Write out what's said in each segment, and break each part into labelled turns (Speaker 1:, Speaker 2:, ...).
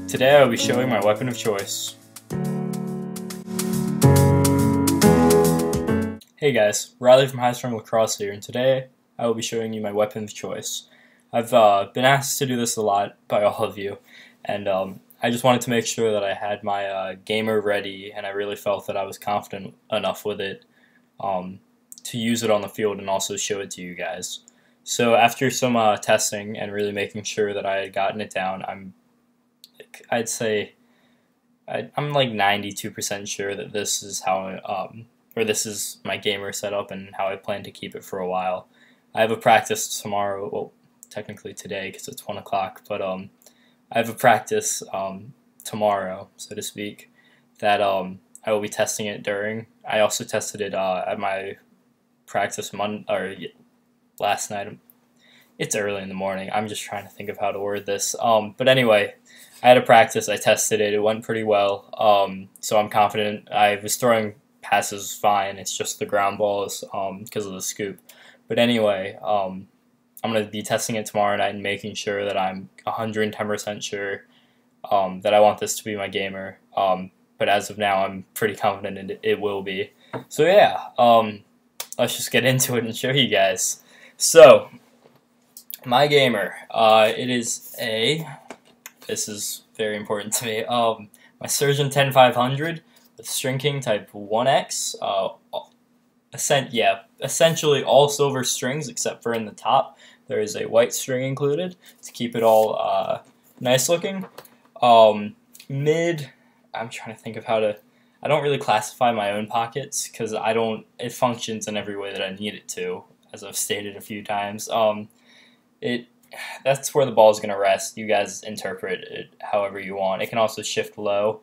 Speaker 1: Today I will be showing my weapon of choice. Hey guys, Riley from High Strung Lacrosse here, and today I will be showing you my weapon of choice. I've been asked to do this a lot by all of you, and I just wanted to make sure that I had my gamer ready, and I really felt that I was confident enough with it to use it on the field and also show it to you guys. So after some testing and really making sure that I had gotten it down, I'd say I'm like 92% sure that this is how or this is my gamer setup and how I plan to keep it for a while. I have a practice tomorrow, well technically today because it's 1 o'clock, but I have a practice tomorrow, so to speak, that I will be testing it during. I also tested it at my practice last night. It's early in the morning. I'm just trying to think of how to word this. But anyway, I had a practice. I tested it. It went pretty well. So I'm confident. I was throwing passes fine. It's just the ground balls because of the scoop. But anyway, I'm going to be testing it tomorrow night and making sure that I'm 110% sure that I want this to be my gamer. But as of now, I'm pretty confident it will be. So yeah, let's just get into it and show you guys. So, my gamer, this is very important to me, my Surgeon 10500 with String King Type 1X, essentially all silver strings except for in the top. There is a white string included to keep it all nice looking. Mid, I'm trying to think of how to, I don't really classify my own pockets because it functions in every way that I need it to, as I've stated a few times. That's where the ball is going to rest. You guys interpret it however you want. It can also shift low.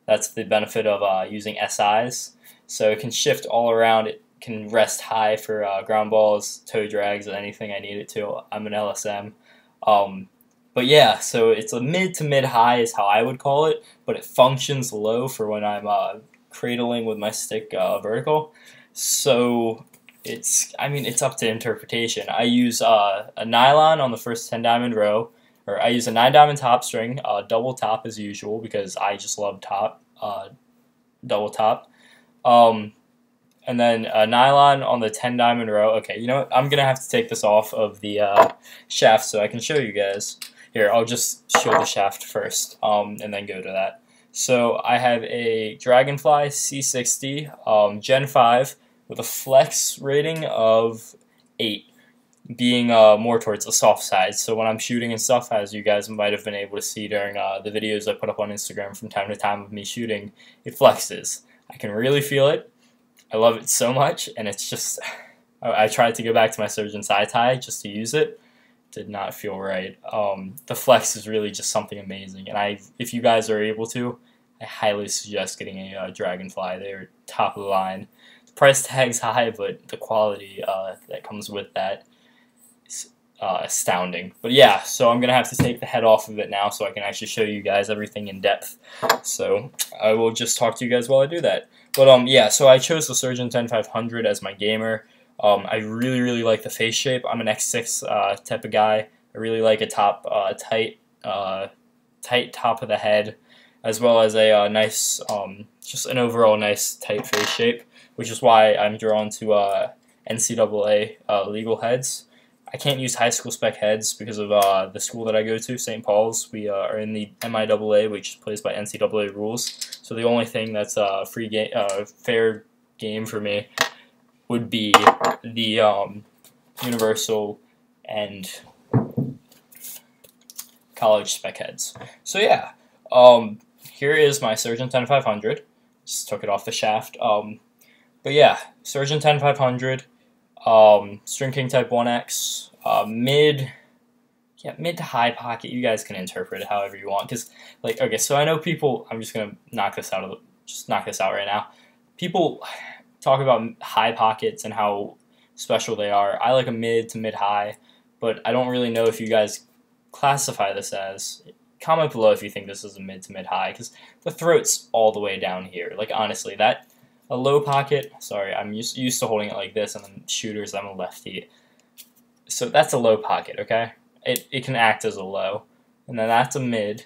Speaker 1: That's the benefit of using SIs. So it can shift all around. It can rest high for ground balls, toe drags, anything I need it to. I'm an LSM. But yeah, so it's a mid to mid-high is how I would call it, but it functions low for when I'm cradling with my stick vertical. So it's up to interpretation. I use a nylon on the first 10 diamond row, or I use a 9 diamond top string, double top as usual because I just love double top. And then a nylon on the 10 diamond row. Okay, you know what? I'm gonna have to take this off of the shaft so I can show you guys. Here, I'll just show the shaft first, and then go to that. So I have a Dragonfly C60 Gen 5 with a flex rating of 8, being more towards the soft side. So when I'm shooting and stuff, as you guys might have been able to see during the videos I put up on Instagram from time to time of me shooting, it flexes. I can really feel it. I love it so much, and it's just, I tried to go back to my Surgeon Sci-Tie just to use it. Did not feel right. The flex is really just something amazing, and if you guys are able to, I highly suggest getting a Dragonfly. They're top of the line. The price tag's high, but the quality that comes with that is astounding. But yeah, so I'm gonna have to take the head off of it now so I can actually show you guys everything in depth. So I will just talk to you guys while I do that. But yeah, so I chose the Surgeon 10500 as my gamer. I really like the face shape. I'm an X6 type of guy. I really like a tight top of the head, as well as a nice, just an overall nice tight face shape, which is why I'm drawn to NCAA legal heads. I can't use high school spec heads because of the school that I go to, St. Paul's. We are in the MIAA, which plays by NCAA rules. So the only thing that's fair game for me would be the Universal and college spec heads. So yeah, here is my Surgeon 10500. Just took it off the shaft. But yeah, Surgeon 10500, String King Type 1X, mid to high pocket. You guys can interpret it however you want. Cause like, okay, so I know people. I'm just gonna knock this out right now. People talk about high pockets and how special they are. I like a mid to mid-high, but I don't really know if you guys classify this as. Comment below if you think this is a mid to mid-high, because the throat's all the way down here. Like honestly, a low pocket. Sorry, I'm used to holding it like this, and then shooters. I'm a lefty, so that's a low pocket. Okay, it can act as a low, and then that's a mid.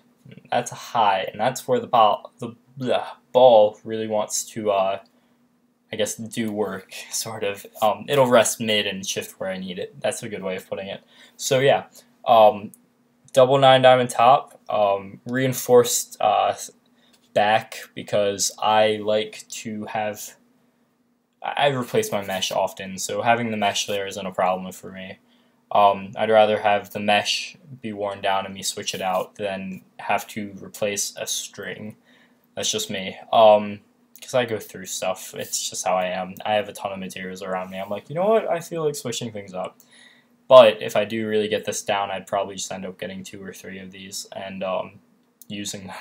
Speaker 1: that's a high, and that's where the ball really wants to I guess do work, sort of. It'll rest mid and shift where I need it. That's a good way of putting it. So yeah, double 9-diamond top, reinforced back, because I like to have. I replace my mesh often, so having the mesh there isn't a problem for me. I'd rather have the mesh be worn down and me switch it out than have to replace a string. That's just me. Because I go through stuff. It's just how I am. I have a ton of materials around me. I'm like, you know what? I feel like switching things up. But if I do really get this down, I'd probably just end up getting 2 or 3 of these and using them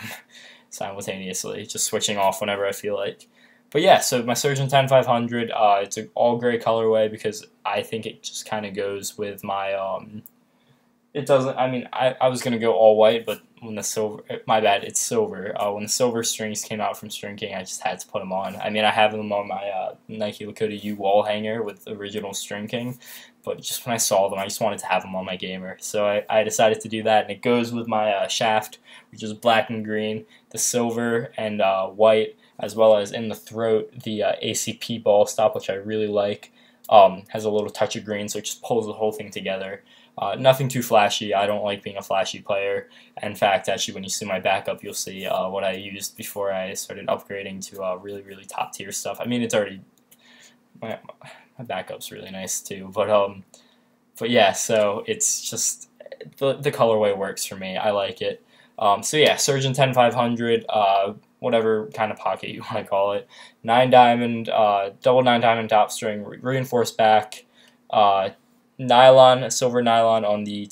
Speaker 1: simultaneously, just switching off whenever I feel like. But yeah, so my Surgeon 10500, it's an all gray colorway because I think it just kind of goes with my, it doesn't, I mean, I was going to go all white, but when the silver, my bad, it's silver. When the silver strings came out from String King, I just had to put them on. I mean, I have them on my Nike Lakota U wall hanger with the original String King, but just when I saw them, I just wanted to have them on my gamer. So I decided to do that, and it goes with my shaft, which is black and green, the silver and white, as well as in the throat, the ACP ball stop, which I really like. Has a little touch of green, so it just pulls the whole thing together. Nothing too flashy. I don't like being a flashy player. In fact, actually, when you see my backup, you'll see what I used before I started upgrading to really, really top tier stuff. I mean, it's already my backup's really nice too, but yeah. So it's just the colorway works for me. I like it. So yeah, Surgeon 10500. Whatever kind of pocket you want to call it. 9-diamond, double 9-diamond top string, reinforced back, nylon, silver nylon on the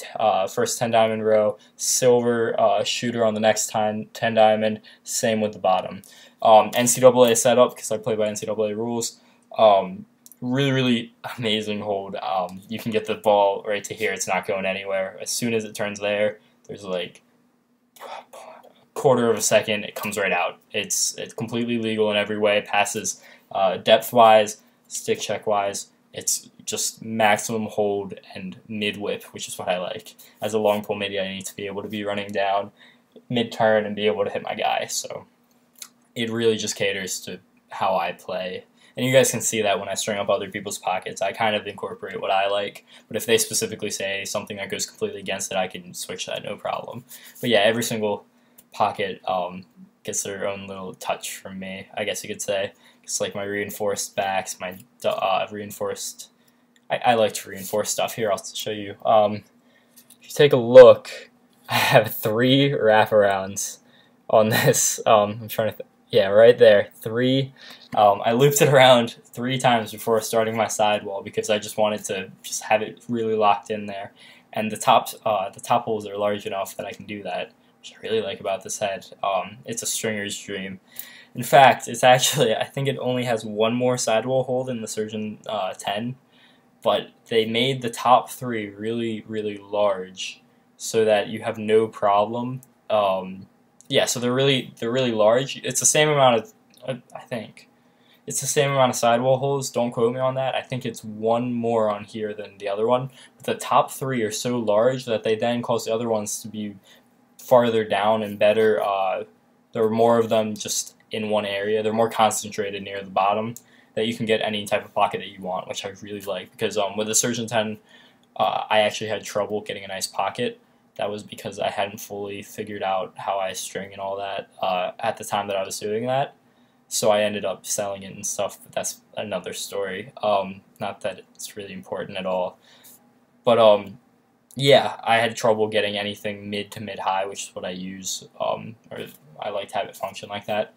Speaker 1: first 10-diamond row, silver shooter on the next 10-diamond, same with the bottom. NCAA setup, because I play by NCAA rules. Really, really amazing hold. You can get the ball right to here, it's not going anywhere. As soon as it turns there, there's like quarter of a second, it comes right out. It's completely legal in every way. It passes depth-wise, stick check-wise. It's just maximum hold and mid-whip, which is what I like. As a long pull midi, I need to be able to be running down mid-turn and be able to hit my guy. So it really just caters to how I play. And you guys can see that when I string up other people's pockets. I kind of incorporate what I like. But if they specifically say something that goes completely against it, I can switch that, no problem. But yeah, every single pocket gets their own little touch from me, I guess you could say. It's like my reinforced backs, my reinforced. I like to reinforce stuff. Here, I'll show you. If you take a look, I have 3 wraparounds on this. I'm trying to. Yeah, right there, 3. I looped it around 3 times before starting my sidewall because I just wanted to just have it really locked in there. And the top holes are large enough that I can do that. I really like about this head. It's a stringer's dream. In fact, it's actually, I think it only has 1 more sidewall hold in the Surgeon 10, but they made the top 3 really, really large so that you have no problem. Yeah, so they're really large. It's the same amount of, I think, it's the same amount of sidewall holes. Don't quote me on that. I think it's 1 more on here than the other one. But the top 3 are so large that they then cause the other ones to be farther down and better. There are more of them just in one area. They're more concentrated near the bottom, that you can get any type of pocket that you want, which I really like. Because with the Surgeon 10, I actually had trouble getting a nice pocket. That was because I hadn't fully figured out how I string and all that at the time that I was doing that. So I ended up selling it and stuff, but that's another story. Not that it's really important at all. But yeah, I had trouble getting anything mid to mid-high, which is what I use, or I like to have it function like that.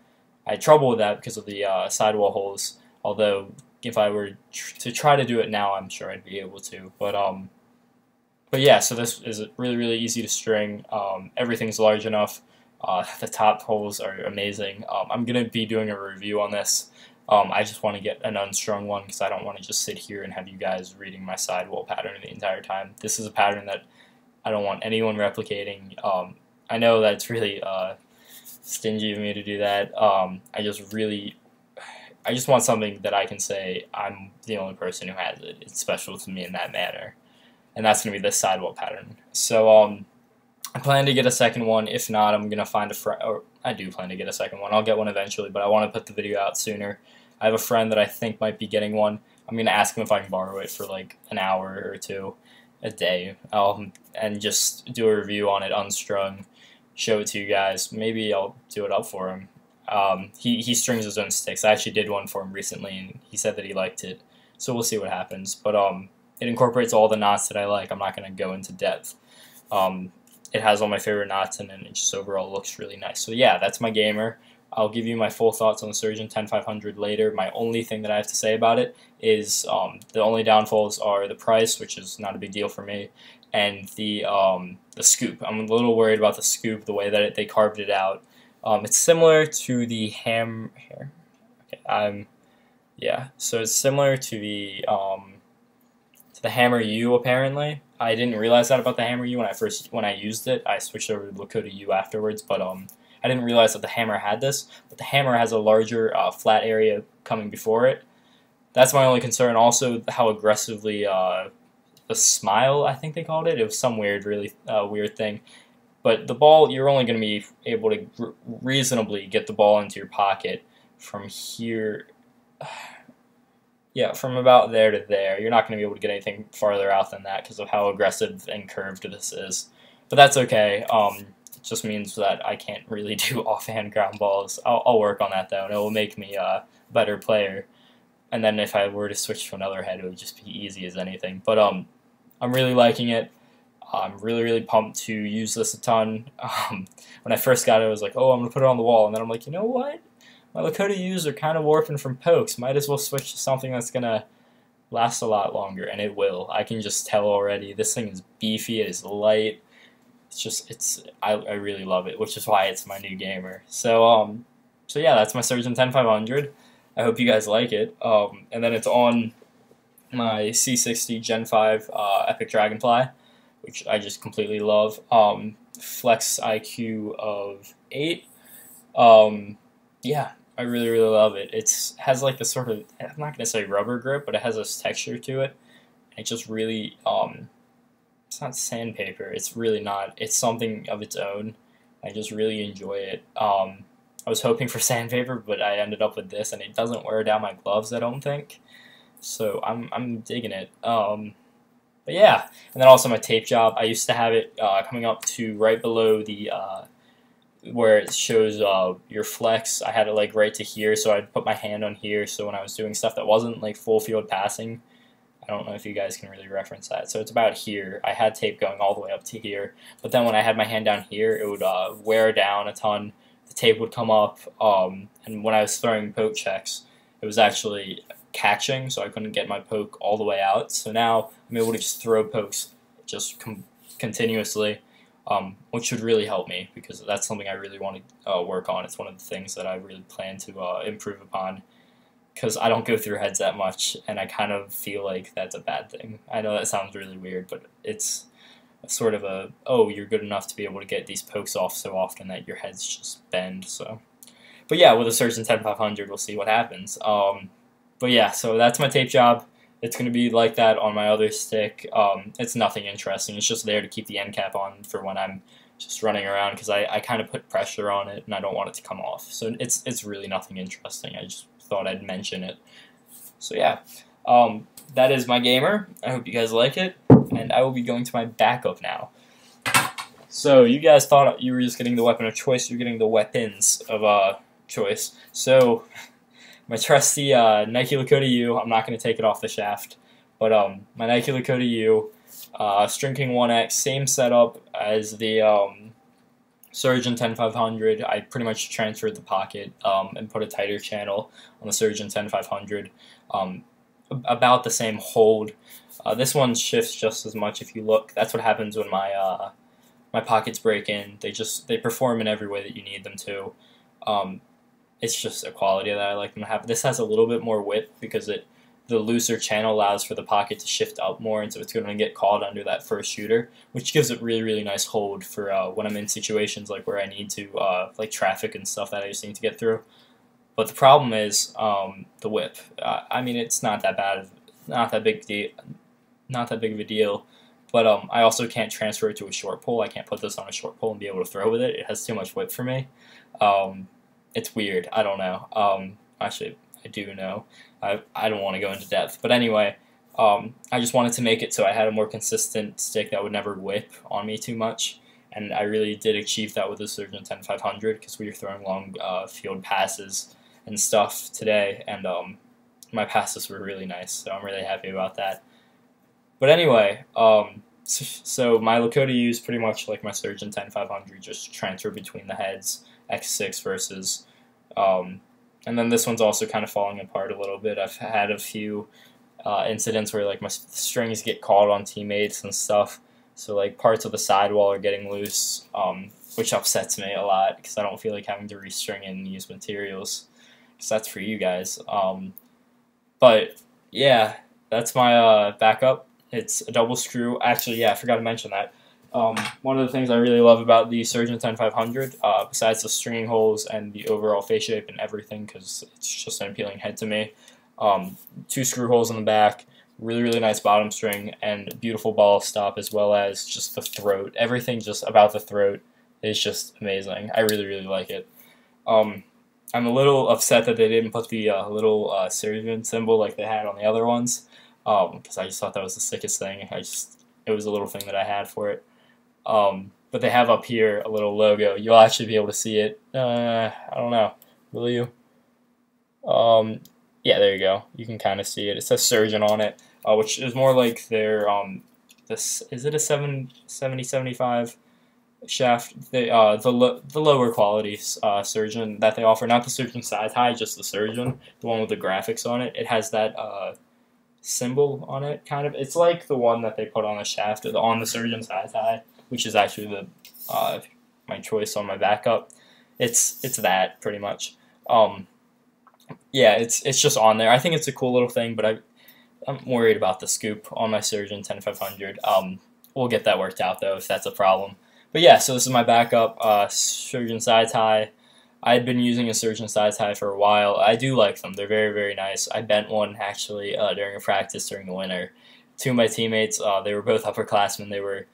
Speaker 1: I had trouble with that because of the sidewall holes, although if I were to try to do it now, I'm sure I'd be able to. But yeah, so this is really, really easy to string. Everything's large enough. The top holes are amazing. I'm going to be doing a review on this. I just want to get an unstrung one because I don't want to just sit here and have you guys reading my sidewall pattern the entire time. This is a pattern that I don't want anyone replicating. I know that it's really stingy of me to do that. I just want something that I can say I'm the only person who has it. It's special to me in that manner. And that's going to be this sidewall pattern. So I plan to get a second one. If not, I'm gonna find a friend. Or I do plan to get a second one. I'll get one eventually, but I want to put the video out sooner. I have a friend that I think might be getting one. I'm gonna ask him if I can borrow it for like an hour or two a day, and just do a review on it unstrung, show it to you guys. Maybe I'll do it up for him. He strings his own sticks. I actually did one for him recently, and he said that he liked it. So we'll see what happens. But it incorporates all the knots that I like. I'm not gonna go into depth. It has all my favorite knots, and it just overall looks really nice. So yeah, that's my gamer. I'll give you my full thoughts on the Surgeon 10500 later. My only thing that I have to say about it is the only downfalls are the price, which is not a big deal for me, and the scoop. I'm a little worried about the scoop, the way that they carved it out. It's similar to the yeah. So it's similar to the Hammer U apparently. I didn't realize that about the Hammer U when I used it. I switched over to Lakota U afterwards, but I didn't realize that the Hammer had this. But the Hammer has a larger flat area coming before it. That's my only concern. Also, how aggressively the smile, I think they called it. It was some really weird thing. But the ball, you're only going to be able to reasonably get the ball into your pocket from here. Yeah, from about there to there. You're not going to be able to get anything farther out than that because of how aggressive and curved this is. But that's okay. It just means that I can't really do offhand ground balls. I'll work on that, though, and it will make me a better player. And then if I were to switch to another head, it would just be easy as anything. But I'm really liking it. I'm really, really pumped to use this a ton. When I first got it, I was like, oh, I'm going to put it on the wall. And then I'm like, you know what? My Lakota U's are kind of warping from pokes. Might as well switch to something that's going to last a lot longer. And it will. I can just tell already. This thing is beefy. It is light. I really love it, which is why it's my new gamer. So yeah, that's my Surgeon 10500. I hope you guys like it. And then it's on my C60 Gen 5 Epic Dragonfly, which I just completely love. Flex IQ of 8. Yeah, I really, really love it. It has like this sort of, I'm not going to say rubber grip, but it has this texture to it. It just really, it's not sandpaper. It's really not. It's something of its own. I just really enjoy it. I was hoping for sandpaper, but I ended up with this, and it doesn't wear down my gloves, I don't think. So I'm digging it. But yeah, and then also my tape job. I used to have it coming up to right below the where it shows your flex. I had it like right to here, so I'd put my hand on here. So when I was doing stuff that wasn't like full field passing, I don't know if you guys can really reference that. So it's about here. I had tape going all the way up to here, but then when I had my hand down here, it would wear down a ton. The tape would come up, and when I was throwing poke checks, it was actually catching, so I couldn't get my poke all the way out. So now I'm able to just throw pokes just continuously, which should really help me because that's something I really want to work on. It's one of the things that I really plan to improve upon because I don't go through heads that much, and I kind of feel like that's a bad thing. I know that sounds really weird, but it's sort of a, oh, you're good enough to be able to get these pokes off so often that your heads just bend. So, but yeah, with a Surgeon 10500, we'll see what happens. But yeah, so that's my tape job. It's going to be like that on my other stick. It's nothing interesting. It's just there to keep the end cap on for when I'm just running around because I kind of put pressure on it and I don't want it to come off. So it's really nothing interesting. I just thought I'd mention it. So yeah, that is my gamer. I hope you guys like it. And I will be going to my backup now. So you guys thought you were just getting the weapon of choice. You're getting the weapons of choice. So my trusty Nike Lakota U, I'm not going to take it off the shaft, but my Nike Lakota U, String King 1X, same setup as the Surgeon 10500. I pretty much transferred the pocket and put a tighter channel on the Surgeon 10500. About the same hold. This one shifts just as much if you look. That's what happens when my my pockets break in. They perform in every way that you need them to. It's just a quality that I like them to have. This has a little bit more width because the looser channel allows for the pocket to shift up more, and so it's going to get caught under that first shooter, which gives it really, really nice hold for when I'm in situations like where I need to, like traffic and stuff that I just need to get through. But the problem is the whip. I mean, it's not that bad, not that big of a deal, But I also can't transfer it to a short pull. I can't put this on a short pull and be able to throw with it. It has too much whip for me. It's weird. I don't know. Actually, I do know. I don't want to go into depth. But anyway, I just wanted to make it so I had a more consistent stick that would never whip on me too much. And I really did achieve that with the Surgeon 10500 because we were throwing long field passes and stuff today. And my passes were really nice. So I'm really happy about that. But anyway, so my Lakota U is pretty much like my Surgeon 10500, just transfer between the heads, X6 versus, and then this one's also kind of falling apart a little bit. I've had a few incidents where like my strings get caught on teammates and stuff, so like parts of the sidewall are getting loose, which upsets me a lot because I don't feel like having to restring and use materials, because that's for you guys. But yeah, that's my backup. It's a double screw. Actually, yeah, I forgot to mention that. One of the things I really love about the Surgeon 10500, besides the stringing holes and the overall face shape and everything, because it's just an appealing head to me, 2 screw holes in the back, really, really nice bottom string, and beautiful ball stop, as well as just the throat. Everything just about the throat is just amazing. I really, really like it. I'm a little upset that they didn't put the little surgeon symbol like they had on the other ones, because I just thought that was the sickest thing. It was a little thing that I had for it. But they have up here a little logo. You'll actually be able to see it. I don't know. Will you? Yeah, there you go. You can kind of see it. It says Surgeon on it, which is more like their this, is it a 7075 shaft? The lower quality Surgeon that they offer, not the Surgeon size high, just the Surgeon, the one with the graphics on it. It has that symbol on it, kind of. It's like the one that they put on the shaft on the Surgeon size high, which is actually the my choice on my backup. It's that pretty much. Yeah, it's just on there. I think it's a cool little thing, but I'm worried about the scoop on my Surgeon 10500. We'll get that worked out though if that's a problem. But yeah, so this is my backup Surgeon size high. I had been using a Surgeon size high for a while. I do like them. They're very, very nice. I bent one actually during a practice during the winter. 2 of my teammates, they were both upperclassmen. They were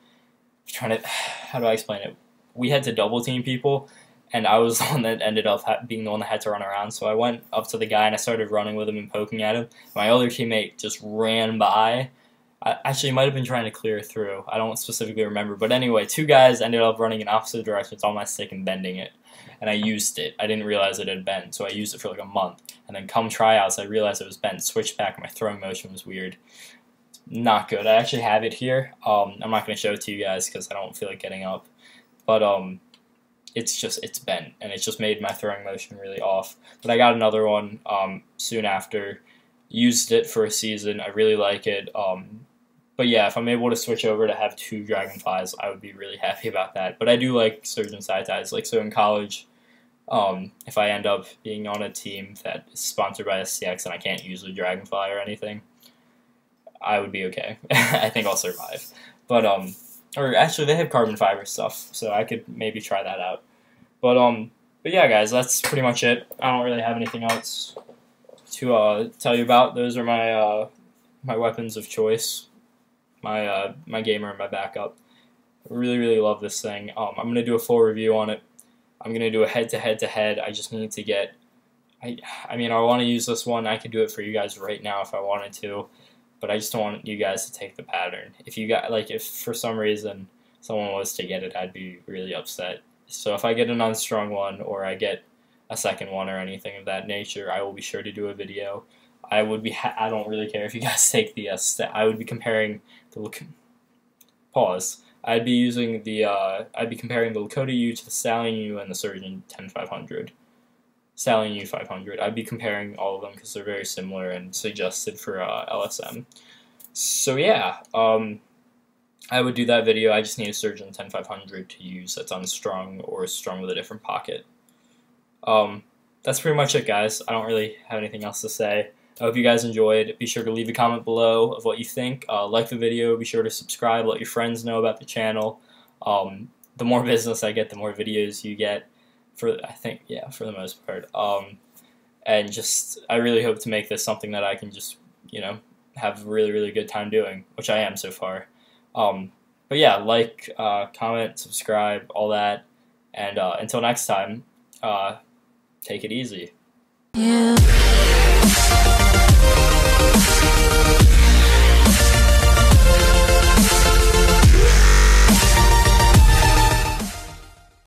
Speaker 1: trying to, how do I explain it? We had to double team people, and I was the one that ended up being the one that had to run around. So I went up to the guy and I started running with him and poking at him. My other teammate just ran by. Actually, might have been trying to clear through. I don't specifically remember. But anyway, 2 guys ended up running in opposite directions on my stick and bending it. And I used it. I didn't realize it had bent, so I used it for like a month. And then come tryouts, I realized it was bent. Switched back, and my throwing motion was weird. Not good. I actually have it here. I'm not going to show it to you guys because I don't feel like getting up. But it's bent, and it just made my throwing motion really off. But I got another one soon after. Used it for a season. I really like it. But yeah, if I'm able to switch over to have 2 Dragonflies, I would be really happy about that. But I do like Surgeon size highs. Like, so in college, if I end up being on a team that is sponsored by STX and I can't use a Dragonfly or anything, I would be okay. I think I'll survive. But or actually they have carbon fiber stuff, so I could maybe try that out. But yeah, guys, that's pretty much it. I don't really have anything else to tell you about. Those are my my weapons of choice. My gamer and my backup. I really, really love this thing. I'm going to do a full review on it. I'm going to do a head-to-head-to-head. I just need to get... I mean, I want to use this one. I could do it for you guys right now if I wanted to, but I just don't want you guys to take the pattern. If you got, like, if for some reason someone was to get it, I'd be really upset. So if I get an unstrung one or I get a second one or anything of that nature, I will be sure to do a video. I don't really care if you guys take the I would be comparing the pause. I'd be comparing the Lakota U to the Stallion U and the Surgeon 10500. Stallion U 500. I'd be comparing all of them because they're very similar and suggested for LSM. So yeah, I would do that video. I just need a Surgeon 10500 to use that's unstrung or strung with a different pocket. That's pretty much it, guys. I don't really have anything else to say. I hope you guys enjoyed. Be sure to leave a comment below of what you think. Like the video. Be sure to subscribe. Let your friends know about the channel. The more business I get, the more videos you get. For the most part. And just, I really hope to make this something that I can just, have a really, really good time doing, which I am so far. But yeah, like, comment, subscribe, all that, and until next time, take it easy.
Speaker 2: Yeah.